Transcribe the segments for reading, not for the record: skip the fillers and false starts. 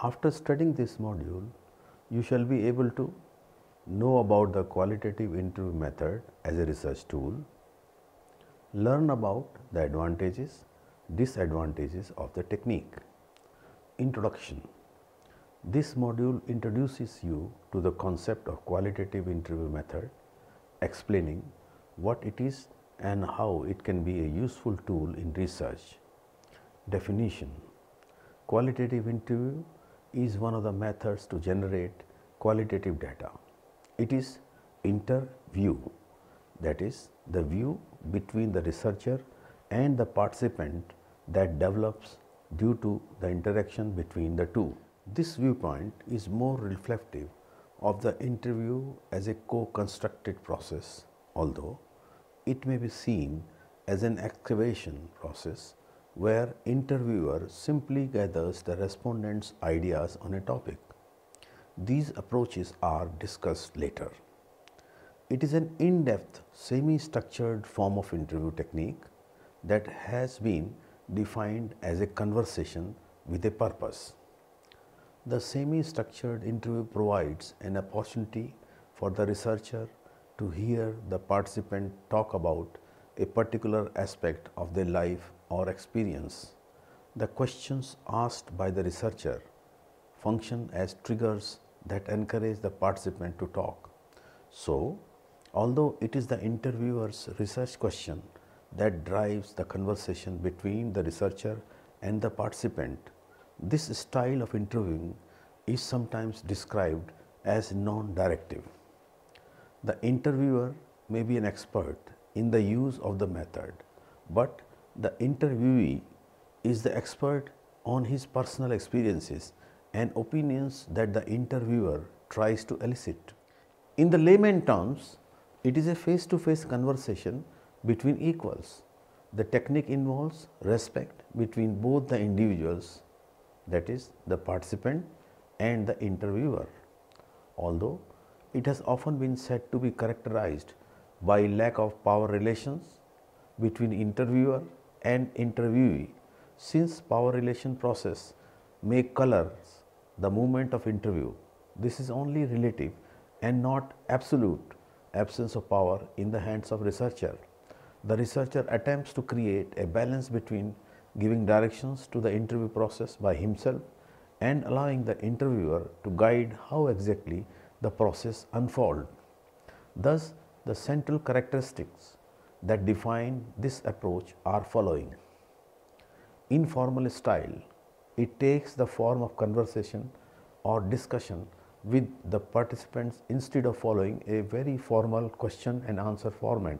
After studying this module, you shall be able to know about the qualitative interview method as a research tool, learn about the advantages, disadvantages of the technique. Introduction. This module introduces you to the concept of qualitative interview method, explaining what it is and how it can be a useful tool in research. Definition. Qualitative interview is one of the methods to generate qualitative data. It is interview, that is the view between the researcher and the participant that develops due to the interaction between the two. This viewpoint is more reflective of the interview as a co-constructed process, although it may be seen as an excavation process where interviewer simply gathers the respondents' ideas on a topic. These approaches are discussed later. It is an in-depth, semi-structured form of interview technique that has been defined as a conversation with a purpose. The semi-structured interview provides an opportunity for the researcher to hear the participant talk about a particular aspect of their life or experience. The questions asked by the researcher function as triggers that encourage the participant to talk. So, although it is the interviewer's research question that drives the conversation between the researcher and the participant, this style of interviewing is sometimes described as non-directive. The interviewer may be an expert in the use of the method, but the interviewee is the expert on his personal experiences and opinions that the interviewer tries to elicit. In the layman terms, it is a face-to-face conversation between equals. The technique involves respect between both the individuals, that is, the participant and the interviewer. Although it has often been said to be characterized by lack of power relations between interviewer and interviewee, since power relation process may color the movement of interview. This is only relative and not absolute absence of power in the hands of researcher. The researcher attempts to create a balance between giving directions to the interview process by himself and allowing the interviewer to guide how exactly the process unfolds. Thus, the central characteristics that define this approach are following. Informal style. It takes the form of conversation or discussion with the participants instead of following a very formal question and answer format.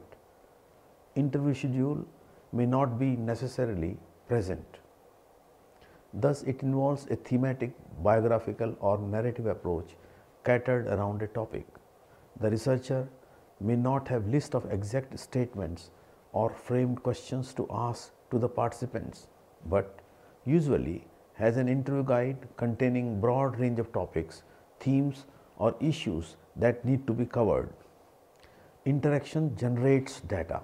Interview schedule may not be necessarily present. Thus, it involves a thematic, biographical or narrative approach catered around a topic. The researcher may not have list of exact statements or framed questions to ask to the participants, but usually has an interview guide containing broad range of topics, themes or issues that need to be covered. Interaction generates data.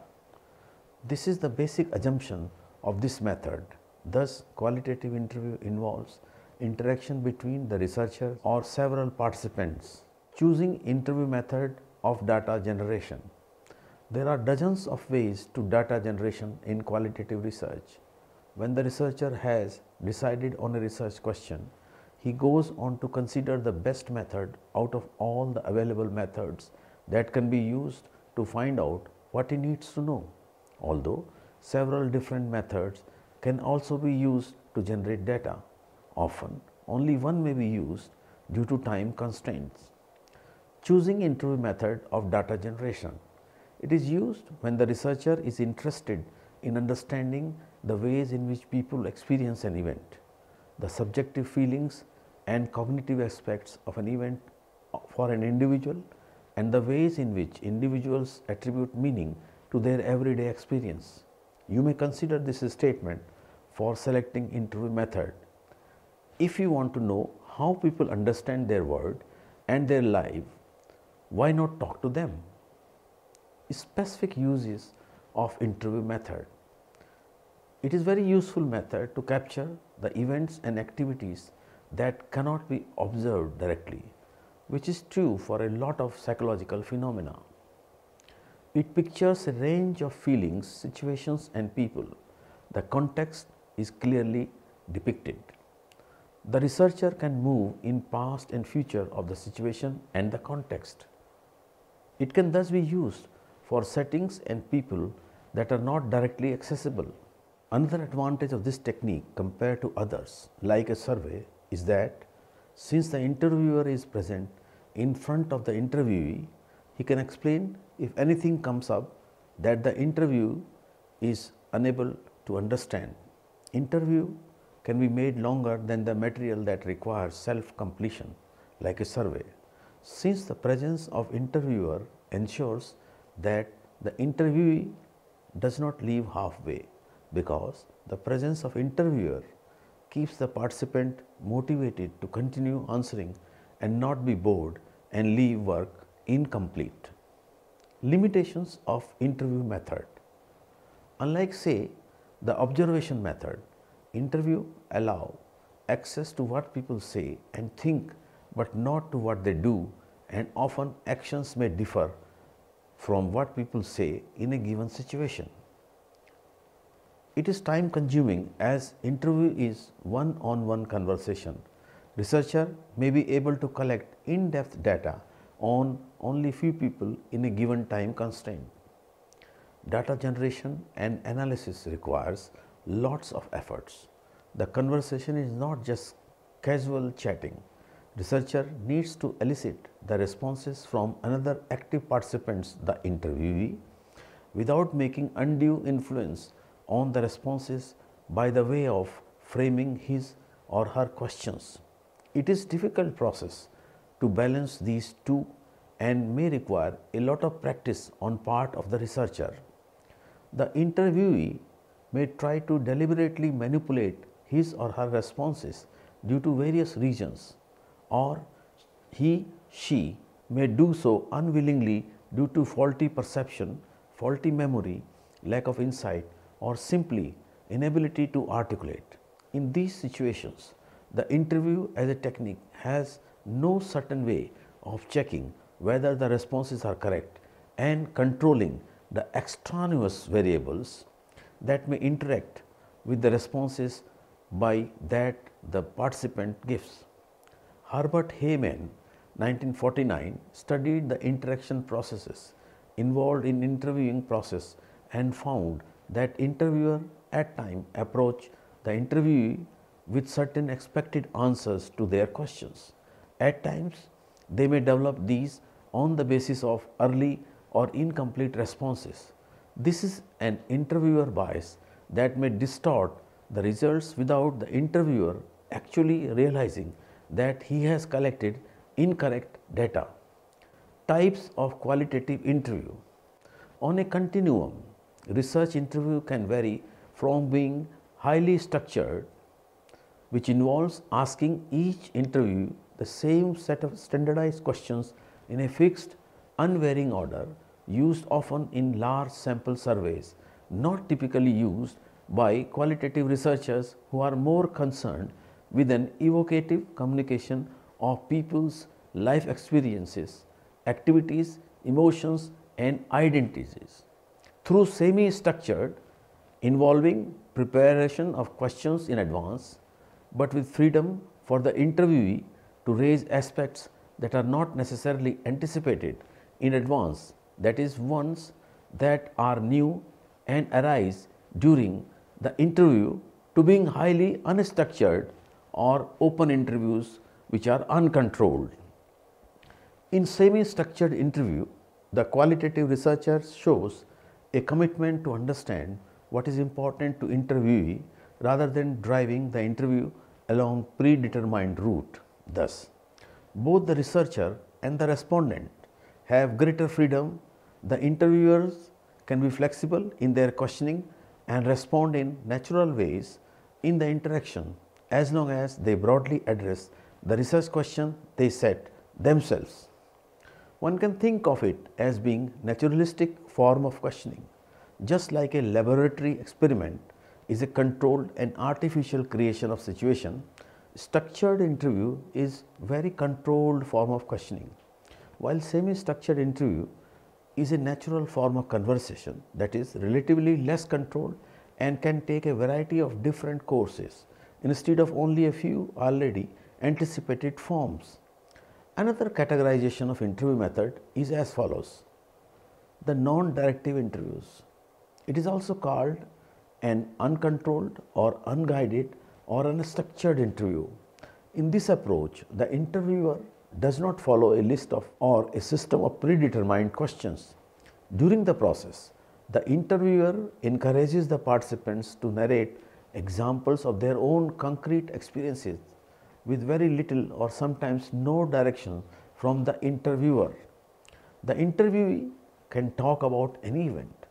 This is the basic assumption of this method. Thus, qualitative interview involves interaction between the researcher or several participants. Choosing interview method of data generation. There are dozens of ways to data generation in qualitative research. When the researcher has decided on a research question, he goes on to consider the best method out of all the available methods that can be used to find out what he needs to know. Although several different methods can also be used to generate data, often only one may be used due to time constraints. Choosing interview method of data generation. It is used when the researcher is interested in understanding the ways in which people experience an event, the subjective feelings and cognitive aspects of an event for an individual, and the ways in which individuals attribute meaning to their everyday experience. You may consider this a statement for selecting interview method. If you want to know how people understand their world and their life, why not talk to them? Specific uses of interview method. It is very useful method to capture the events and activities that cannot be observed directly, which is true for a lot of psychological phenomena. It pictures a range of feelings, situations and people. The context is clearly depicted. The researcher can move in past and future of the situation and the context. It can thus be used for settings and people that are not directly accessible. Another advantage of this technique compared to others, like a survey, is that since the interviewer is present in front of the interviewee, he can explain if anything comes up that the interview is unable to understand. Interview can be made longer than the material that requires self-completion, like a survey, since the presence of interviewer ensures that the interviewee does not leave halfway, because the presence of interviewer keeps the participant motivated to continue answering and not be bored and leave work incomplete. Limitations of interview method. Unlike, say, the observation method, interview allow access to what people say and think, but not to what they do, and often actions may differ from what people say in a given situation. It is time consuming as interview is one-on-one conversation. Researcher may be able to collect in-depth data on only few people in a given time constraint. Data generation and analysis requires lots of efforts. The conversation is not just casual chatting. Researcher needs to elicit the responses from another active participants, the interviewee, without making undue influence on the responses by the way of framing his or her questions. It is a difficult process to balance these two and may require a lot of practice on part of the researcher. The interviewee may try to deliberately manipulate his or her responses due to various reasons, or she may do so unwillingly due to faulty perception, faulty memory, lack of insight, or simply inability to articulate. In these situations, the interview as a technique has no certain way of checking whether the responses are correct and controlling the extraneous variables that may interact with the responses by that the participant gives. Herbert Heyman, 1949, studied the interaction processes involved in interviewing process and found that interviewer at times approach the interviewee with certain expected answers to their questions. At times, they may develop these on the basis of early or incomplete responses. This is an interviewer bias that may distort the results without the interviewer actually realizing that he has collected incorrect data. Types of qualitative interview. On a continuum, research interview can vary from being highly structured, which involves asking each interviewee the same set of standardized questions in a fixed, unvarying order, used often in large sample surveys, not typically used by qualitative researchers who are more concerned with an evocative communication of people's life experiences, activities, emotions, and identities. Through semi-structured, involving preparation of questions in advance, but with freedom for the interviewee to raise aspects that are not necessarily anticipated in advance, that is, ones that are new and arise during the interview, to being highly unstructured or open interviews which are uncontrolled. In semi-structured interview, the qualitative researcher shows a commitment to understand what is important to interviewee rather than driving the interview along predetermined route. Thus, both the researcher and the respondent have greater freedom. The interviewers can be flexible in their questioning and respond in natural ways in the interaction, as long as they broadly address the research question they set themselves. One can think of it as being naturalistic form of questioning, just like a laboratory experiment is a controlled and artificial creation of situation. Structured interview is very controlled form of questioning, while semi-structured interview is a natural form of conversation that is relatively less controlled and can take a variety of different courses instead of only a few already anticipated forms. Another categorization of interview method is as follows: the non-directive interviews. It is also called an uncontrolled or unguided or unstructured interview. In this approach, the interviewer does not follow a list of or a system of predetermined questions. During the process, the interviewer encourages the participants to narrate examples of their own concrete experiences with very little or sometimes no direction from the interviewer. The interviewee can talk about any event,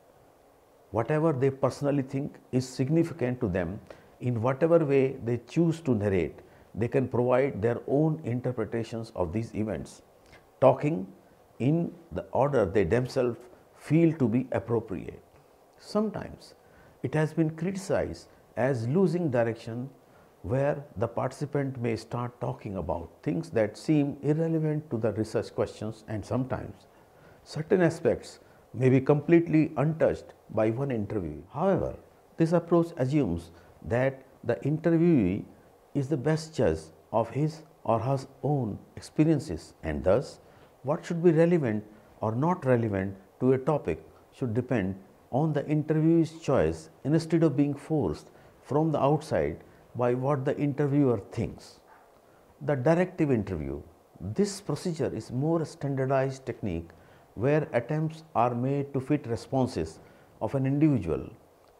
whatever they personally think is significant to them, in whatever way they choose to narrate. They can provide their own interpretations of these events, talking in the order they themselves feel to be appropriate. Sometimes it has been criticized as losing direction, where the participant may start talking about things that seem irrelevant to the research questions, and sometimes certain aspects may be completely untouched by one interviewee. However, this approach assumes that the interviewee is the best judge of his or her own experiences, and thus what should be relevant or not relevant to a topic should depend on the interviewee's choice instead of being forced from the outside by what the interviewer thinks. The directive interview. This procedure is more standardized technique where attempts are made to fit responses of an individual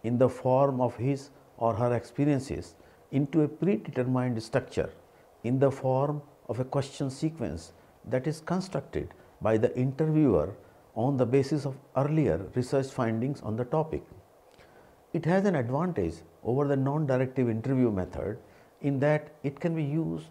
in the form of his or her experiences into a predetermined structure in the form of a question sequence that is constructed by the interviewer on the basis of earlier research findings on the topic. It has an advantage over the non-directive interview method in that it can be used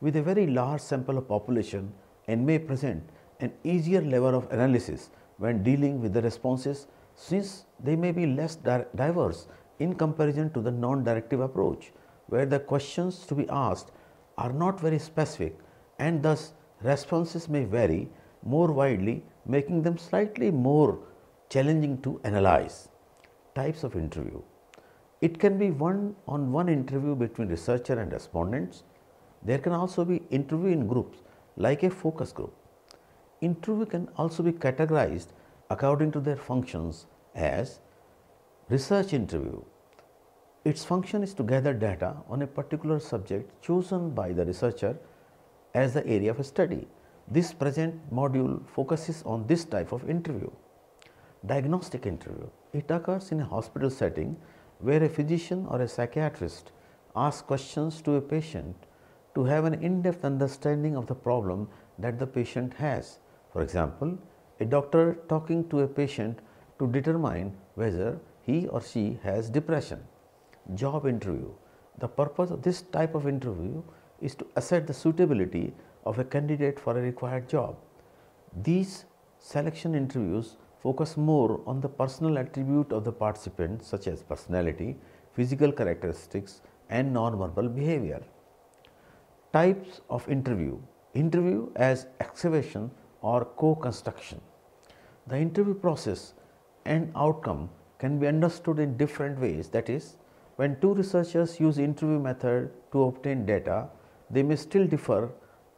with a very large sample of population and may present an easier level of analysis when dealing with the responses, since they may be less diverse in comparison to the non-directive approach, where the questions to be asked are not very specific and thus responses may vary more widely, making them slightly more challenging to analyze. Types of interview. It can be one-on-one interview between researcher and respondents. There can also be interview in groups like a focus group. Interview can also be categorized according to their functions as research interview. Its function is to gather data on a particular subject chosen by the researcher as the area of study. This present module focuses on this type of interview. Diagnostic interview. It occurs in a hospital setting where a physician or a psychiatrist asks questions to a patient to have an in-depth understanding of the problem that the patient has. For example, a doctor talking to a patient to determine whether he or she has depression. Job interview. The purpose of this type of interview is to assess the suitability of a candidate for a required job. These selection interviews focus more on the personal attribute of the participant, such as personality, physical characteristics and non-verbal behavior. Types of interview. Interview as excavation or co-construction. The interview process and outcome can be understood in different ways. That is, when two researchers use interview method to obtain data, they may still differ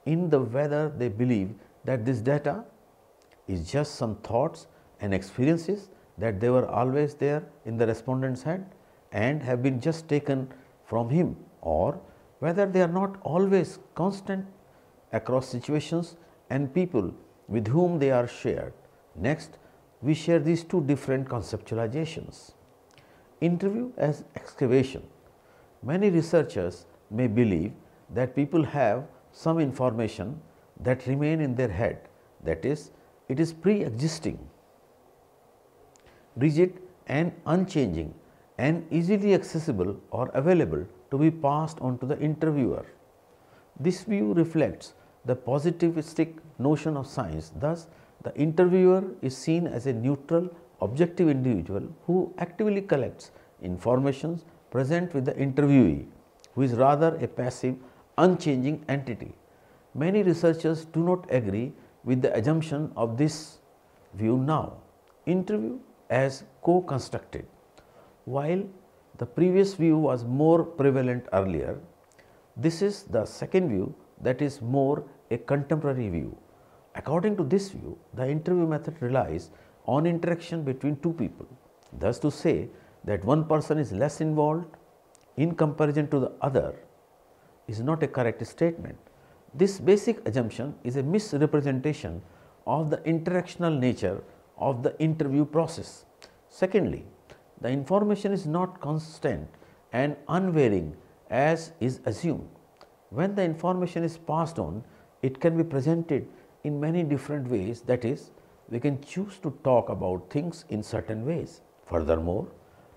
in the whether they believe that this data is just some thoughts and experiences that they were always there in the respondent's head and have been just taken from him, or whether they are not always constant across situations and people with whom they are shared. Next, we share these two different conceptualizations. Interview as excavation. Many researchers may believe that people have some information that remain in their head, that is, it is pre-existing, rigid and unchanging and easily accessible or available to be passed on to the interviewer. This view reflects the positivistic notion of science. Thus, the interviewer is seen as a neutral, objective individual who actively collects information present with the interviewee, who is rather a passive, unchanging entity. Many researchers do not agree with the assumption of this view now. Interview as co-constructed. While the previous view was more prevalent earlier, this is the second view that is more a contemporary view. According to this view, the interview method relies on interaction between two people. Thus, to say that one person is less involved in comparison to the other is not a correct statement. This basic assumption is a misrepresentation of the interactional nature of the interview process. Secondly, the information is not constant and unvarying as is assumed. When the information is passed on, it can be presented in many different ways, that is, we can choose to talk about things in certain ways. Furthermore,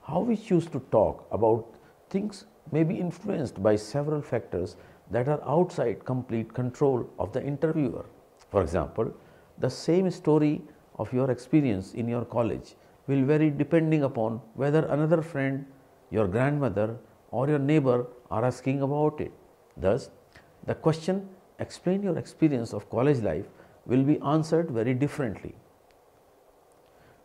how we choose to talk about things may be influenced by several factors that are outside complete control of the interviewer. For example, the same story of your experience in your college will vary depending upon whether another friend, your grandmother, or your neighbor are asking about it. Thus, the question, explain your experience of college life, will be answered very differently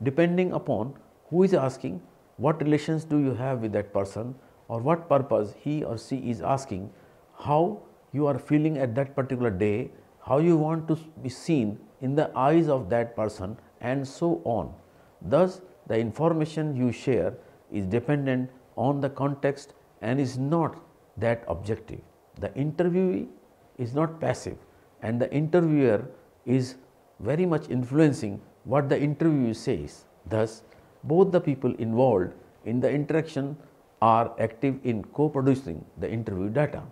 depending upon who is asking, what relations do you have with that person, or what purpose he or she is asking, how you are feeling at that particular day, how you want to be seen in the eyes of that person, and so on. Thus, the information you share is dependent on the context and is not that objective. The interviewee is not passive and the interviewer is very much influencing what the interviewee says. Thus, both the people involved in the interaction are active in co-producing the interview data.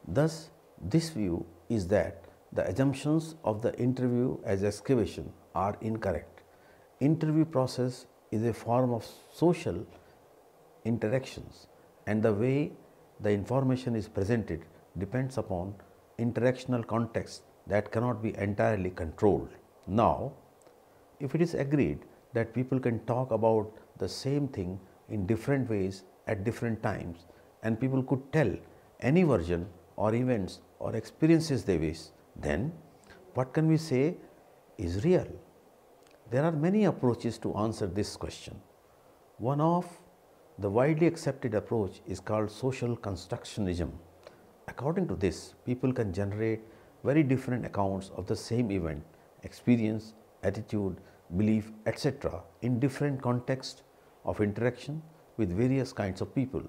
Thus, this view is that the assumptions of the interview as excavation are incorrect. Interview process is a form of social interactions and the way the information is presented depends upon interactional context that cannot be entirely controlled. Now, if it is agreed that people can talk about the same thing in different ways at different times and people could tell any version or events or experiences they wish, then what can we say is real? There are many approaches to answer this question. One of the widely accepted approach is called social constructionism. According to this, people can generate very different accounts of the same event, experience, attitude, belief, etc. in different contexts of interaction with various kinds of people.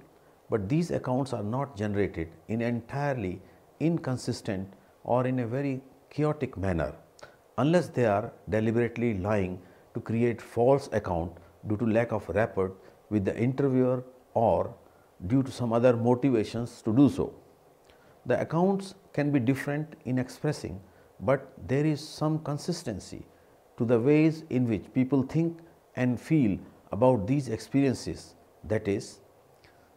But these accounts are not generated in an entirely inconsistent or in a very chaotic manner unless they are deliberately lying to create false account due to lack of rapport with the interviewer or due to some other motivations to do so. The accounts can be different in expressing, but there is some consistency to the ways in which people think and feel about these experiences, that is,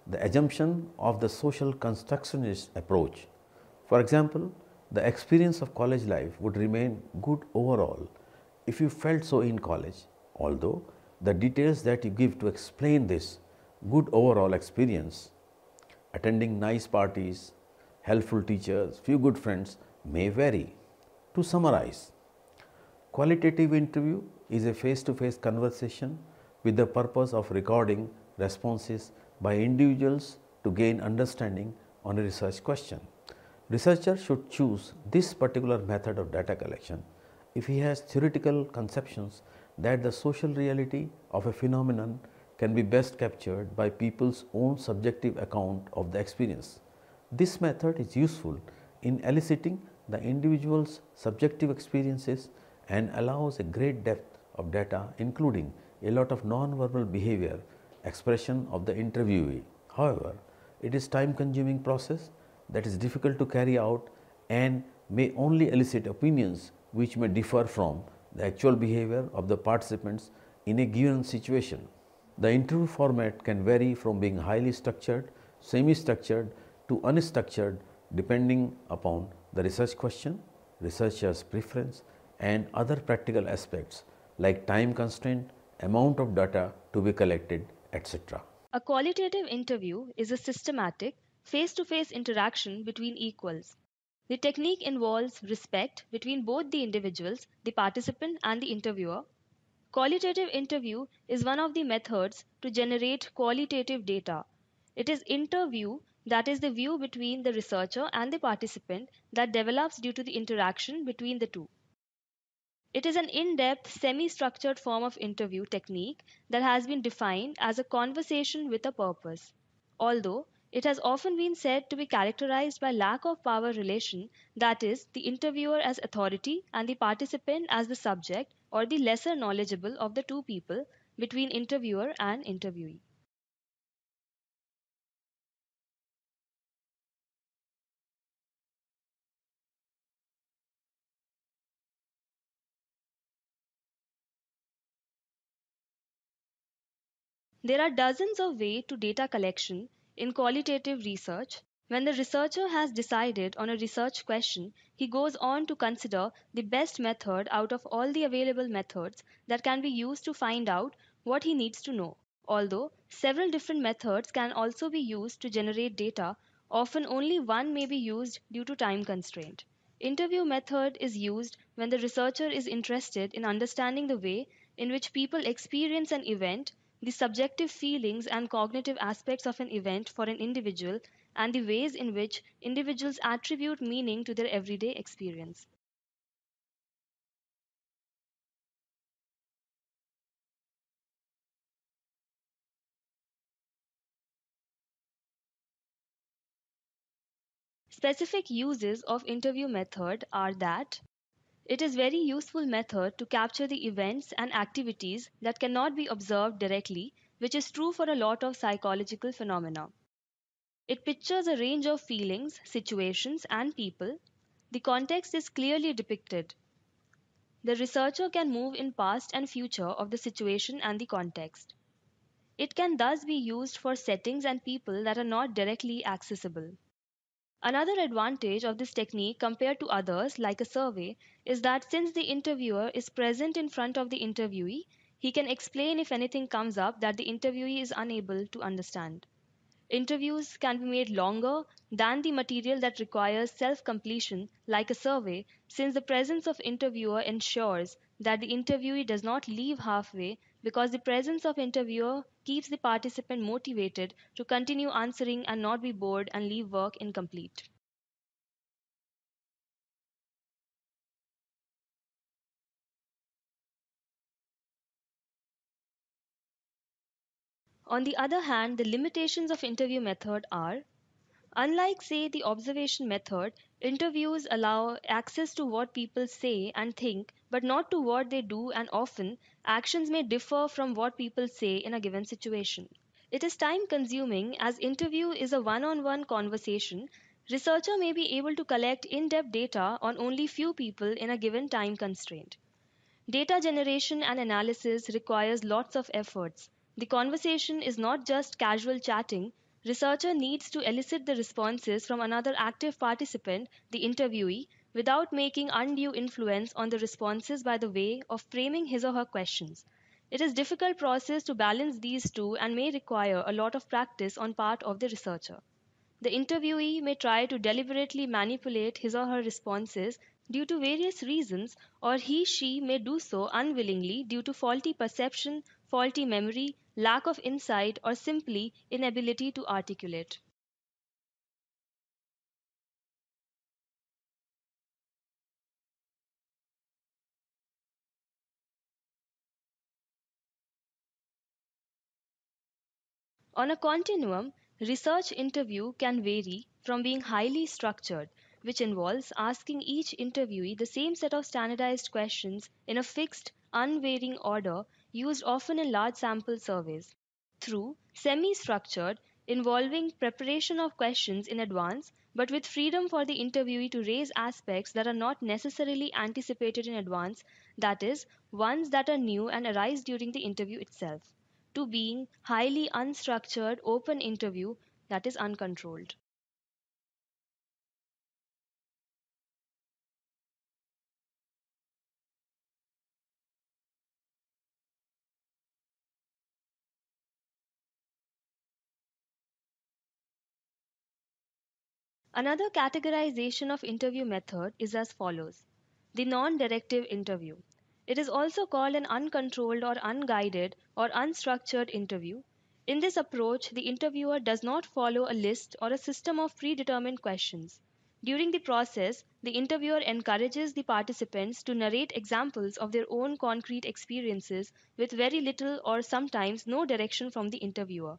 the assumption of the social constructionist approach. For example, the experience of college life would remain good overall if you felt so in college, although the details that you give to explain this good overall experience, attending nice parties, helpful teachers, few good friends, may vary. To summarize, qualitative interview is a face-to-face conversation with the purpose of recording responses by individuals to gain understanding on a research question. Researcher should choose this particular method of data collection if he has theoretical conceptions that the social reality of a phenomenon can be best captured by people's own subjective account of the experience. This method is useful in eliciting the individual's subjective experiences and allows a great depth of data, including a lot of non-verbal behavior expression of the interviewee. However, it is time-consuming process that is difficult to carry out and may only elicit opinions which may differ from the actual behavior of the participants in a given situation. The interview format can vary from being highly structured, semi-structured to unstructured depending upon the research question, researcher's preference and other practical aspects like time constraint, amount of data to be collected, etc. A qualitative interview is a systematic, face-to-face interaction between equals. The technique involves respect between both the individuals, the participant and the interviewer. Qualitative interview is one of the methods to generate qualitative data. It is interview, that is the view between the researcher and the participant, that develops due to the interaction between the two. It is an in depth, semi structured form of interview technique that has been defined as a conversation with a purpose. Although it has often been said to be characterized by lack of power relation, that is, the interviewer as authority and the participant as the subject or the lesser knowledgeable of the two people between interviewer and interviewee. There are dozens of ways to data collection in qualitative research. When the researcher has decided on a research question, he goes on to consider the best method out of all the available methods that can be used to find out what he needs to know. Although several different methods can also be used to generate data, often only one may be used due to time constraint. Interview method is used when the researcher is interested in understanding the way in which people experience an event, the subjective feelings and cognitive aspects of an event for an individual, and the ways in which individuals attribute meaning to their everyday experience. Specific uses of interview method are that it is very useful method to capture the events and activities that cannot be observed directly, which is true for a lot of psychological phenomena. It pictures a range of feelings, situations, and people. The context is clearly depicted. The researcher can move in past and future of the situation and the context. It can thus be used for settings and people that are not directly accessible. Another advantage of this technique compared to others, like a survey, is that since the interviewer is present in front of the interviewee, he can explain if anything comes up that the interviewee is unable to understand. Interviews can be made longer than the material that requires self completion, like a survey, since the presence of interviewer ensures that the interviewee does not leave halfway because the presence of interviewer keeps the participant motivated to continue answering and not be bored and leave work incomplete. On the other hand, the limitations of interview method are: unlike, say, the observation method, interviews allow access to what people say and think, but not to what they do, and often actions may differ from what people say in a given situation. It is time consuming as interview is a one on one conversation. Researcher may be able to collect in depth data on only few people in a given time constraint. Data generation and analysis requires lots of efforts. The conversation is not just casual chatting. Researcher needs to elicit the responses from another active participant, the interviewee, without making undue influence on the responses by the way of framing his or her questions. It is difficult process to balance these two and may require a lot of practice on part of the researcher. The interviewee may try to deliberately manipulate his or her responses due to various reasons, or he/she may do so unwillingly due to faulty perception, faulty memory, lack of insight, or simply inability to articulate. On a continuum, research interview can vary from being highly structured, which involves asking each interviewee the same set of standardized questions in a fixed, unvarying order used often in large sample surveys, through semi structured, involving preparation of questions in advance but with freedom for the interviewee to raise aspects that are not necessarily anticipated in advance, that is, ones that are new and arise during the interview itself, to being highly unstructured open interview that is uncontrolled. Another categorization of interview method is as follows: the non directive interview. It is also called an uncontrolled or unguided or unstructured interview. In this approach, the interviewer does not follow a list or a system of predetermined questions. During the process, the interviewer encourages the participants to narrate examples of their own concrete experiences with very little or sometimes no direction from the interviewer.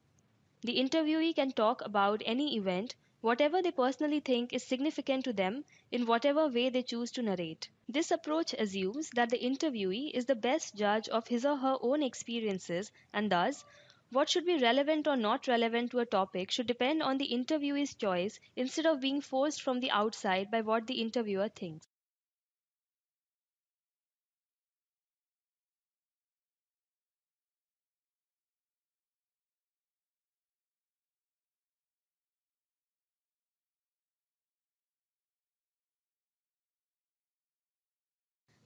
The interviewee can talk about any event, whatever they personally think is significant to them, in whatever way they choose to narrate. This approach assumes that the interviewee is the best judge of his or her own experiences, and thus, what should be relevant or not relevant to a topic should depend on the interviewee's choice instead of being forced from the outside by what the interviewer thinks.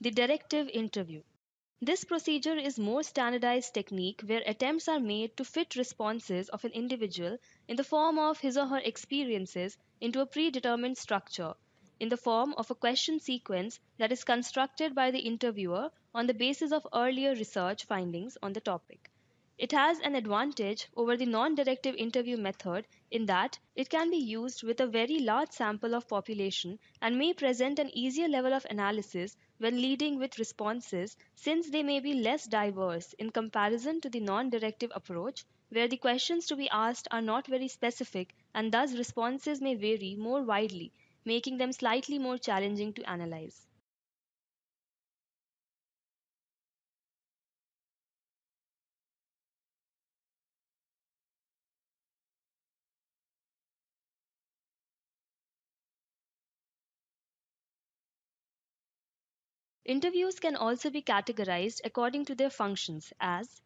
The directive interview. This procedure is more standardized technique where attempts are made to fit responses of an individual in the form of his or her experiences into a predetermined structure, in the form of a question sequence that is constructed by the interviewer on the basis of earlier research findings on the topic. It has an advantage over the non directive interview method in that it can be used with a very large sample of population and may present an easier level of analysis when leading with responses, since they may be less diverse in comparison to the non directive approach, where the questions to be asked are not very specific and thus responses may vary more widely, making them slightly more challenging to analyze. Interviews can also be categorized according to their functions as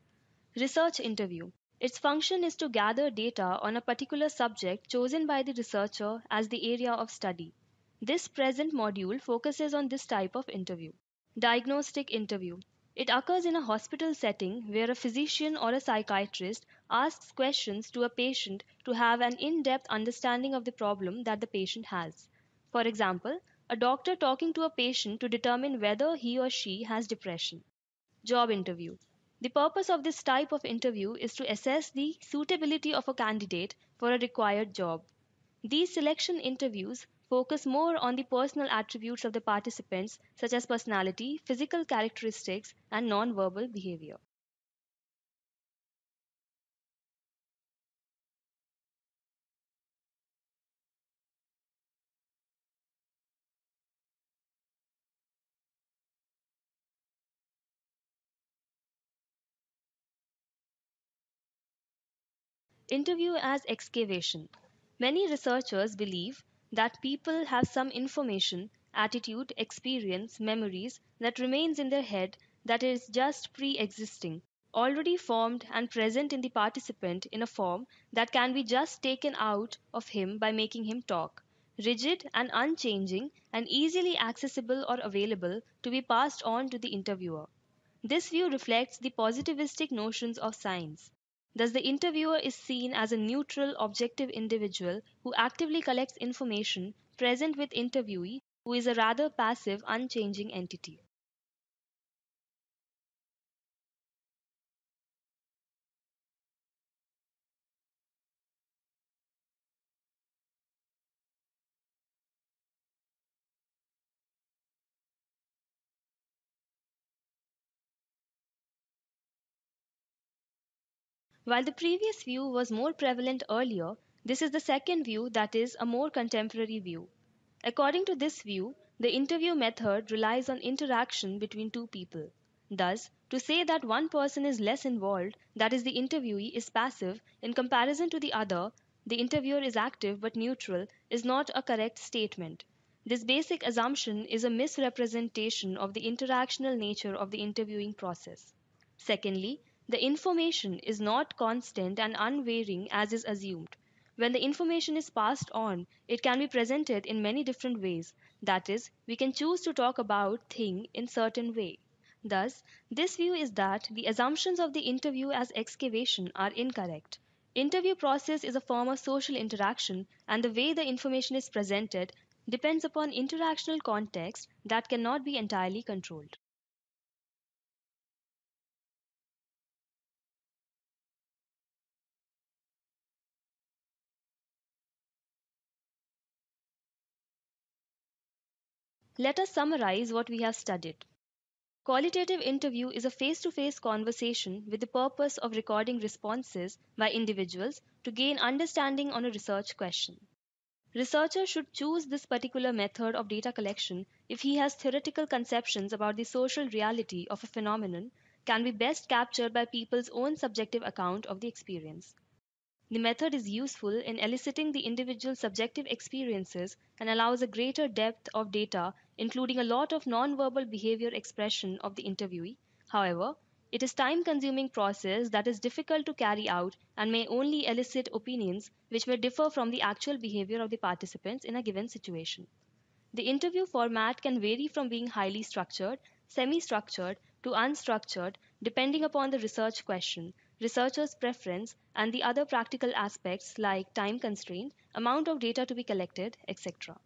research interview. Its function is to gather data on a particular subject chosen by the researcher as the area of study. This present module focuses on this type of interview. Diagnostic interview. It occurs in a hospital setting where a physician or a psychiatrist asks questions to a patient to have an in depth understanding of the problem that the patient has. For example, a doctor talking to a patient to determine whether he or she has depression. Job interview. The purpose of this type of interview is to assess the suitability of a candidate for a required job. These selection interviews focus more on the personal attributes of the participants, such as personality, physical characteristics, and non-verbal behavior. Interview as excavation. Many researchers believe that people have some information, attitude, experience, memories that remains in their head that is just pre-existing, already formed and present in the participant in a form that can be just taken out of him by making him talk, rigid and unchanging and easily accessible or available to be passed on to the interviewer. This view reflects the positivistic notions of science. Thus, the interviewer is seen as a neutral, objective individual who actively collects information present with interviewee, who is a rather passive, unchanging entity. While the previous view was more prevalent earlier, this is the second view that is a more contemporary view. According to this view, the interview method relies on interaction between two people. Thus, to say that one person is less involved, that is, the interviewee is passive, in comparison to the other, the interviewer is active but neutral, is not a correct statement. This basic assumption is a misrepresentation of the interactional nature of the interviewing process. Secondly, the information is not constant and unvarying as is assumed. When the information is passed on, it can be presented in many different ways. That is, we can choose to talk about thing in certain way. Thus, this view is that the assumptions of the interview as excavation are incorrect. Interview process is a form of social interaction, and the way the information is presented depends upon interactional context that cannot be entirely controlled. Let us summarize what we have studied. Qualitative interview is a face to face conversation with the purpose of recording responses by individuals to gain understanding on a research question. Researcher should choose this particular method of data collection if he has theoretical conceptions about the social reality of a phenomenon can be best captured by people's own subjective account of the experience. The method is useful in eliciting the individual's subjective experiences and allows a greater depth of data, including a lot of nonverbal behavior expression of the interviewee. However, it is time-consuming process that is difficult to carry out and may only elicit opinions which may differ from the actual behavior of the participants in a given situation. The interview format can vary from being highly structured, semi structured, to unstructured, depending upon the research question, researcher's preference, and the other practical aspects like time constraint, amount of data to be collected, etc.